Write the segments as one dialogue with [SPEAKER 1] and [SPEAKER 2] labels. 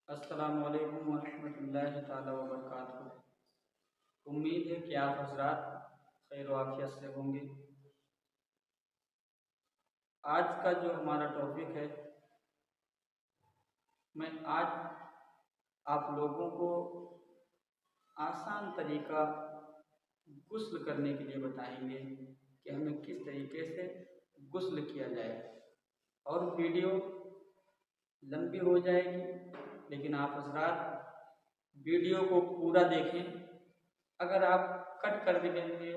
[SPEAKER 1] अस्सलामुअलैकुम वरहमतुल्लाहि ताला वबरकातुहू। उम्मीद है कि आप हज़रात खैर आफियत से होंगे। आज का जो हमारा टॉपिक है, मैं आज आप लोगों को आसान तरीका गुस्ल करने के लिए बताएंगे कि हमें किस तरीके से गुस्ल किया जाए। और वीडियो लंबी हो जाएगी, लेकिन आप हज़रात वीडियो को पूरा देखें। अगर आप कट कर देंगे,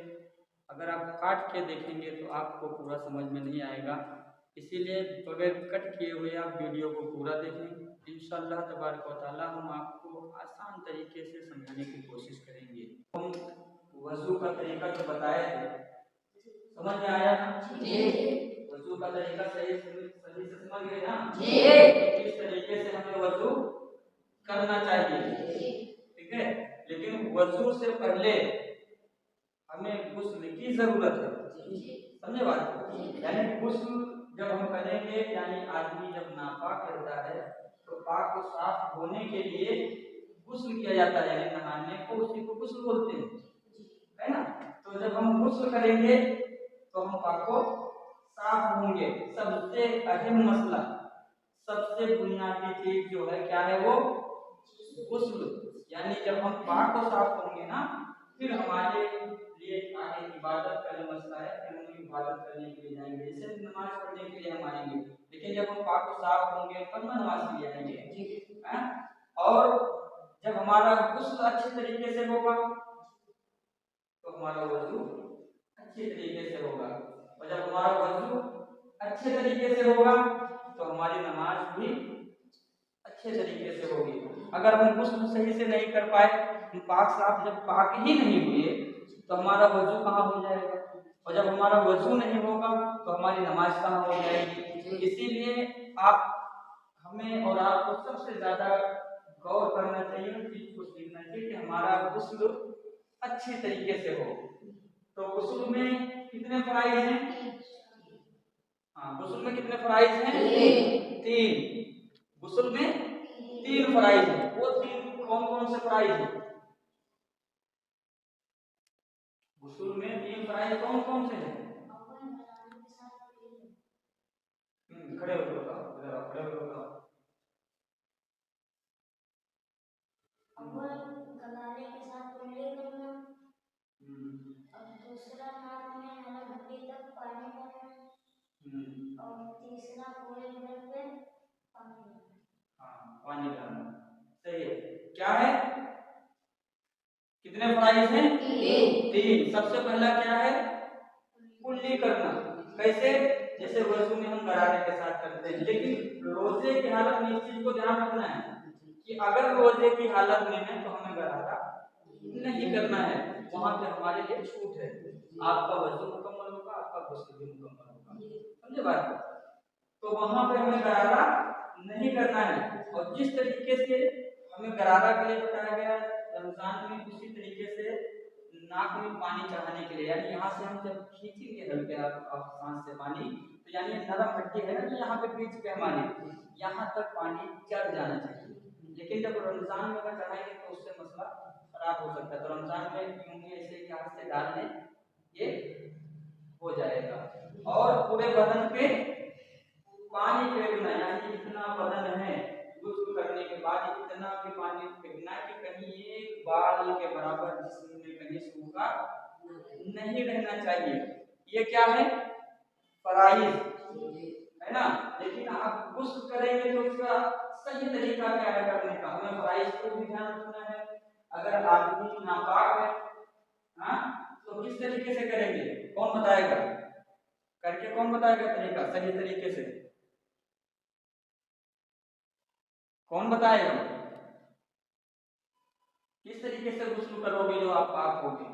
[SPEAKER 1] अगर आप काट के देखेंगे तो आपको पूरा समझ में नहीं आएगा। इसीलिए बगैर कट किए हुए आप वीडियो को पूरा देखें। इंशाअल्लाह तबारक व तआला हम आपको आसान तरीके से समझाने की कोशिश करेंगे। हम वज़ू का तरीका जो बताए थे, समझ में आया ना? जी। वज़ू का तरीका सही से समझ गए ना? जी। किस तरीके से हमें वज़ू करना चाहिए, ठीक है। लेकिन वज़ू से पहले हमें गुस्ल की जरूरत है, समझे बात को? यानी गुस्ल जब हम करेंगे, यानी आदमी जब नापाक रहता है तो पाक को साफ होने के लिए गुस्ल किया जाता है, यानी नहाने को उसी को गुस्ल बोलते हैं, है ना? तो जब हम गुस्ल करेंगे तो हम पाक को साफ होंगे। सबसे अहम मसला, सबसे बुनियादी चीज जो है क्या है, वो गुस्ल। यानी जब हम पाक को साफ होंगे ना, फिर हमारे लिए आगे इबादत का जो मसला है, फिर हम इबादत करने के लिए जाएंगे। जैसे नमाज पढ़ने के लिए हम आएंगे, लेकिन जब हम पाक को साफ होंगे तब ना नमाज के लिए आएंगे, हैं? और जब हमारा गुस्ल अच्छे तरीके से होगा तो हमारा वजू अच्छे तरीके से होगा, और जब हमारा वजू अच्छे तरीके से होगा तो हमारी नमाज भी अच्छे तरीके से होगी। अगर हम गुस्ल सही से नहीं कर पाए, हम पाक साफ जब पाक ही नहीं हुए तो हमारा वजू कहाँ हो जाएगा, और जब हमारा वजू नहीं होगा तो हमारी नमाज कहाँ हो जाएगी। इसीलिए आप हमें और आपको सबसे ज्यादा गौर करना चाहिए, उस चीज को सीखना चाहिए कि हमारा गुस्ल अच्छे तरीके से हो। तो गुस्ल में कितने फराइज हैं? हाँ, गुस्ल में कितने फराइज हैं? तीन। गुस्ल में तीन फराइज हैं। वो तीन कौन कौन से फराइज हैं? गुस्ल में तीन फराइज कौन कौन से हैं? खड़े होकर बताओ, इधर आओ, खड़े होकर बताओ।
[SPEAKER 2] अव्वल गलाने के साथ कुल्ली करना, और दूसरा नाक में नरम हड्डी तक पानी भरना, और तीसरा पूरे बदन पे पानी भरना।
[SPEAKER 1] हाँ, पानी भरना सही है। क्या है? कितने फराइज हैं? तीन। सबसे पहला क्या है? कुल्ली करना। कैसे? जैसे वजू में हम गरारे के साथ करते हैं, लेकिन रोजे की हालत में इस चीज को ध्यान रखना है कि अगर रोजे की हालत में है तो हमें गरारा नहीं करना है, वहां पे हमारे लिए छूट है। आपका वजू मुकम्मल होगा, आपका गुस्ल भी मुकम्मल होगा, समझे बात? तो वहां पे हमें गरारा नहीं करना है। और जिस तरीके से हमें गरारा के लिए बताया गया रमजान में, उसी तरीके से नाक में पानी चढ़ाने के लिए, यानी यहाँ से हम जब खींचेंगे हल्के आप सांस से पानी, तो यानी नरम हड्डी है ना, यहाँ पे बीच पे हमारे यहाँ तक पानी चढ़ जाना चाहिए। लेकिन जब रमजान में अगर चढ़ाएंगे तो उससे मसला खराब हो सकता है। तो रमजान में यूं ऐसे हाथ से डाल दें, ये हो जाएगा। और पूरे बदन पे पानी फेंकना, यानी इतना बदन है गुस्ल करने के बाद इतना भी पानी फेंकना कि कहीं एक बाल के बराबर जिस्म में कहीं सूखा नहीं रहना चाहिए। ये क्या है? फराइज है ना। लेकिन आप गुस्ल करेंगे तो उसका सही तरीका क्या है करने का, हमें फराइज को भी ध्यान रखना है। अगर आदमी नापाक है, हाँ, तो किस तरीके से करेंगे? कौन बताएगा? करके कौन बताएगा तरीका सही तरीके से? कौन बताएगा? किस तरीके से गुस्ल करोगे जो आप पाक होगे?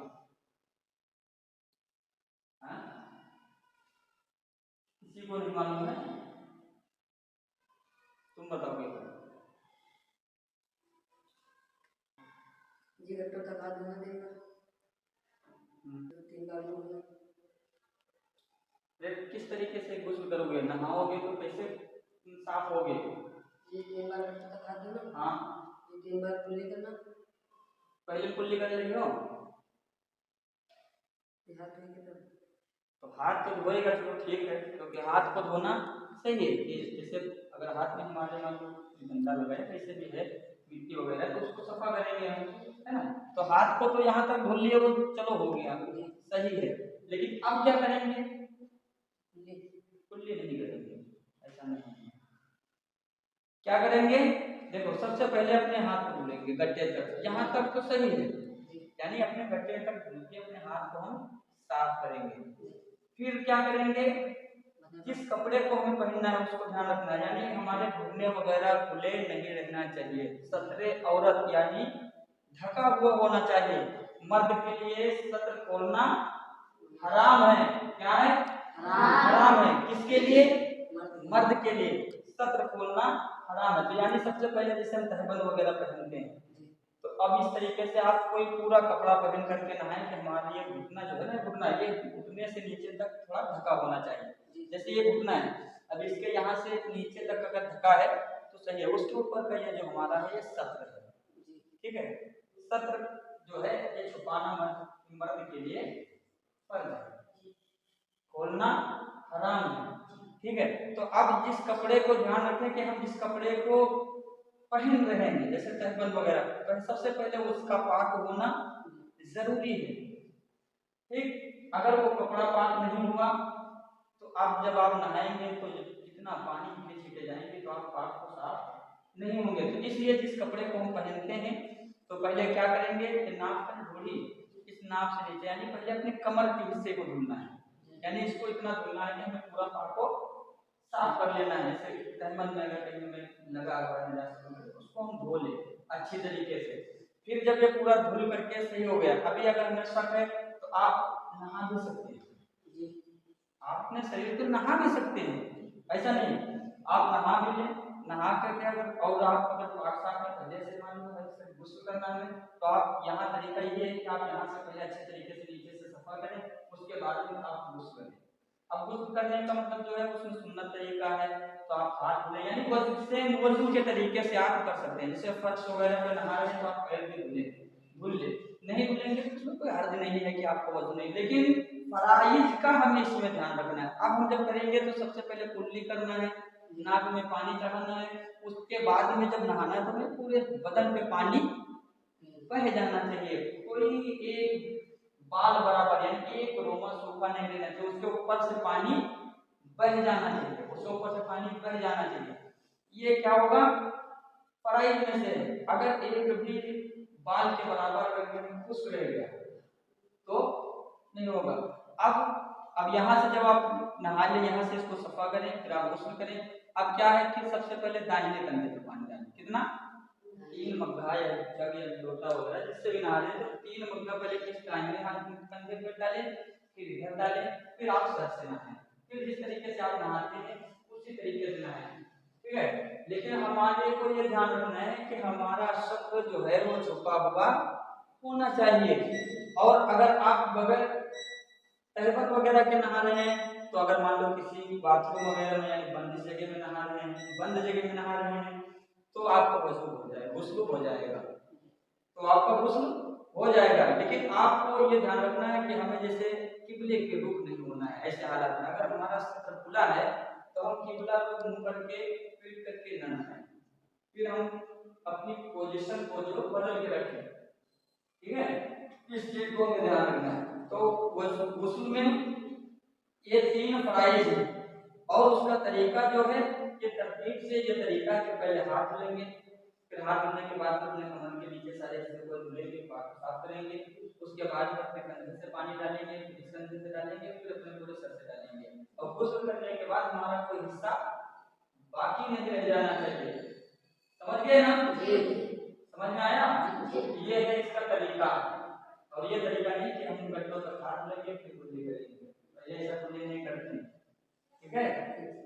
[SPEAKER 1] हाँ? किसी को नहीं मालूम है? तुम बताओगे?
[SPEAKER 2] जी डॉक्टर दबा देना देगा, तीन बार बोलना।
[SPEAKER 1] किस तरीके से गुस्ल करोगे? नहाओगे तो कैसे साफ होगे?
[SPEAKER 2] जी तीन बार डॉक्टर दबा देना।
[SPEAKER 1] हाँ,
[SPEAKER 3] तीन बार कुल्ली करना।
[SPEAKER 1] पहले कुल्ली कर रही हो
[SPEAKER 3] हाथ धोएंगे तब।
[SPEAKER 1] तो हाथ तो धोएगा, चलो ठीक है, क्योंकि हाथ को धोना सही है कि जैसे अगर हाथ में हमारे मान लो गंदा लगा है, कैसे भी है मिट्टी वगैरह, तो उसको सफा करेंगे हम, है ना। तो हाथ को तो यहाँ तक धुल लिए, वो चलो हो गया, सही है। लेकिन अब क्या करेंगे? कुल्ली नहीं करेंगे, ऐसा नहीं। क्या करेंगे? देखो, सबसे पहले अपने हाथ को धुलेंगे गट्टे तक, यहाँ तक तो सही है, यानी अपने गट्टे तक धुल के अपने हाथ को हम साफ करेंगे। फिर क्या करेंगे? जिस कपड़े को हमें पहनना है उसको ध्यान रखना है, यानी हमारे घुटने वगैरह खुले नहीं रहना चाहिए। सत्रे औरत यानी ढका हुआ होना चाहिए। मर्द के लिए सत्र खोलना हराम है। क्या है? हराम है। किसके लिए? मर्द के लिए सत्र खोलना हराम है। तो यानी सबसे पहले जैसे हम तहबंद वगैरह पहनते हैं, तो अब इस तरीके से आप कोई पूरा कपड़ा पहन करके नहाएं कि हमारा ये घुटना जो है ना, घुटना ये घुटने से नीचे तक थोड़ा ढका होना चाहिए। जैसे ये घुटना है, अब इसके यहाँ से नीचे तक अगर ढका है तो सही है। उसके ऊपर का ये जो हमारा है ये सत्र है, ठीक है। सत्र जो है ये छुपाना मर्द के लिए फर्ज है, खोलना हराम है, ठीक है। तो अब जिस कपड़े को ध्यान रखें कि हम जिस कपड़े को पहन रहे हैं, जैसे तहबंद वगैरह, तो सबसे पहले उसका पाक होना जरूरी है, ठीक। अगर वो कपड़ा पाक नहीं हुआ तो आप जब आप नहाएंगे तो जितना पानी के छींटे जाएंगे तो आप पाक को साफ नहीं होंगे। तो इसलिए जिस कपड़े को हम पहनते हैं तो पहले क्या करेंगे कि नाक पर ढोली, इस नाक से नीचे, यानी पहले अपने कमर के हिस्से को धुलना है, यानी इसको इतना धुलना है कि हमें पूरा पाक को साफ कर लेना है। जैसे तहबंद में अगर कहीं में लगा हुआ है उसको हम धो लें अच्छी तरीके से। फिर जब ये पूरा धुल करके सही हो गया, अभी अगर हमें शक है तो आप नहा भी सकते हैं, आप अपने शरीर को नहा भी सकते हैं, ऐसा नहीं, आप नहा भी लें। नहा करके अगर और आप अगर पाक साफ में पहले से मान लो गुस्ल करना है तो आप यहाँ तरीका ये है कि आप यहाँ से पहले अच्छे तरीके से नीचे से सफा करें, उसके बाद में आप गुस्ल करें। अब गुस्ल करने का मतलब जो है उसमें सुन्नत तरीका है, तो आप हाथ धुलें, यानी वजू के तरीके से आप कर सकते हैं। जैसे फर्श वगैरह में नहा रहे हैं तो आप पैर भी धुल ले, नहीं धुलेंगे तो उसमें कोई हर्ज नहीं है कि आपको वजू नहीं, लेकिन फराइज का हमें इसमें ध्यान रखना है। अब हम जब करेंगे तो सबसे पहले कुल्ली करना है, नाक में पानी चढ़ाना है, उसके बाद में जब नहाना है तो हमें पूरे बदन पे पानी बह जाना चाहिए, कोई एक बाल बराबर यानी एक रोमा सूखा नहीं रहना चाहिए, उसके ऊपर से पानी बह जाना चाहिए, उसके ऊपर से पानी बह जाना चाहिए। ये क्या होगा? फराइज में से अगर एक भी बाल के बराबर अगर खुश्क रह गया तो नहीं होगा। अब यहाँ से जब आप नहा लें, यहाँ से इसको सफा करें, फिर आप गुस्ल करें। अब क्या है कि सबसे पहले दाहिने कंधे पे पानी डालें, कितना? 3 मग्घा या जग या लोटा वगैरह जिससे भी नहा लें, तो 3 मग्घा पहले इस दाहिने हाथ कंधे पे डालें, फिर इधर डालें, फिर आप सर से नहाएं। फिर जिस तरीके से आप नहाते हैं उसी तरीके से नहाएं, ठीक है। लेकिन हमारे को ये ध्यान रखना है कि हमारा शब्द जो है वो छुपा हुआ होना चाहिए। और अगर आप बगैर तहबंद वगैरह के नहा रहे हैं तो अगर मान लो किसी बाथरूम वगैरह में यानी बंद जगह में नहा रहे हैं, बंद जगह में नहा रहे हैं तो आपका गुस्ल हो जाएगा, गुस्ल हो जाएगा, तो आपका गुस्ल हो जाएगा। लेकिन आपको ये ध्यान रखना है कि हमें जैसे किबले के रुख नहीं होना है ऐसे हालात में। अगर हमारा सत्र खुला है तो हम किबला को मुंह करके पीट करके न नहाएं, फिर हम अपनी पोजीशन को जो बदल के रखें, ठीक है। इस चीज को हमें ध्यान रखना है। तो गुस्ल में ये 3 फराइज है और उसका तरीका जो है ये तरतीब से ये तरीका है कि पहले हाथ धुलेंगे, फिर हाथ धुलने के बाद अपने कमर के नीचे सारे हिस्से को धुलेंगे, साफ करेंगे, उसके बाद अपने कंधे से पानी डालेंगे, फिर इस कंधे से डालेंगे, फिर अपने पूरे सर से डालेंगे। और गुस्ल करने के बाद हमारा कोई हिस्सा बाकी नहीं रह जाना चाहिए। समझ गए ना? समझ में आया? ये है इसका तरीका। और ये तरीका नहीं कि हम गड्ढों तक हाथ लगे फिर कुल्ली करेंगे, पहले ऐसा कुल्ली नहीं करते, ठीक है।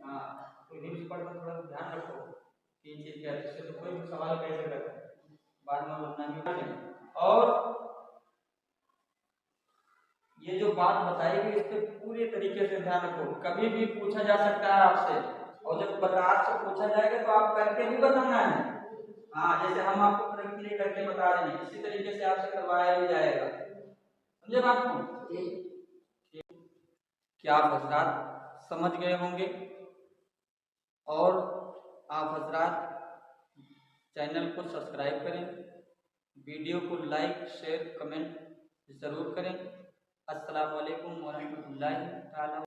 [SPEAKER 1] हाँ, तो न्यूज़ पढ़ना थोड़ा ध्यान रखो कि ये चीज क्या है, इससे तो कोई भी सवाल कैसे करता है बाद में बोलना नहीं। और ये जो बात बताई गई इस पे पूरे तरीके से ध्यान रखो, कभी भी पूछा जा सकता है आपसे, और जब आपसे पूछा जाएगा तो आप करके भी बताना है। हाँ, जैसे हम आपको प्ले करके बता रहे हैं, इसी तरीके से आपसे करवाया भी जाएगा। समझे बात को? क्या आप हजरात समझ गए होंगे? और आप हजरात चैनल को सब्सक्राइब करें, वीडियो को लाइक शेयर कमेंट ज़रूर करें। अस्सलामु अलैकुम वरहमतुल्लाहि ताला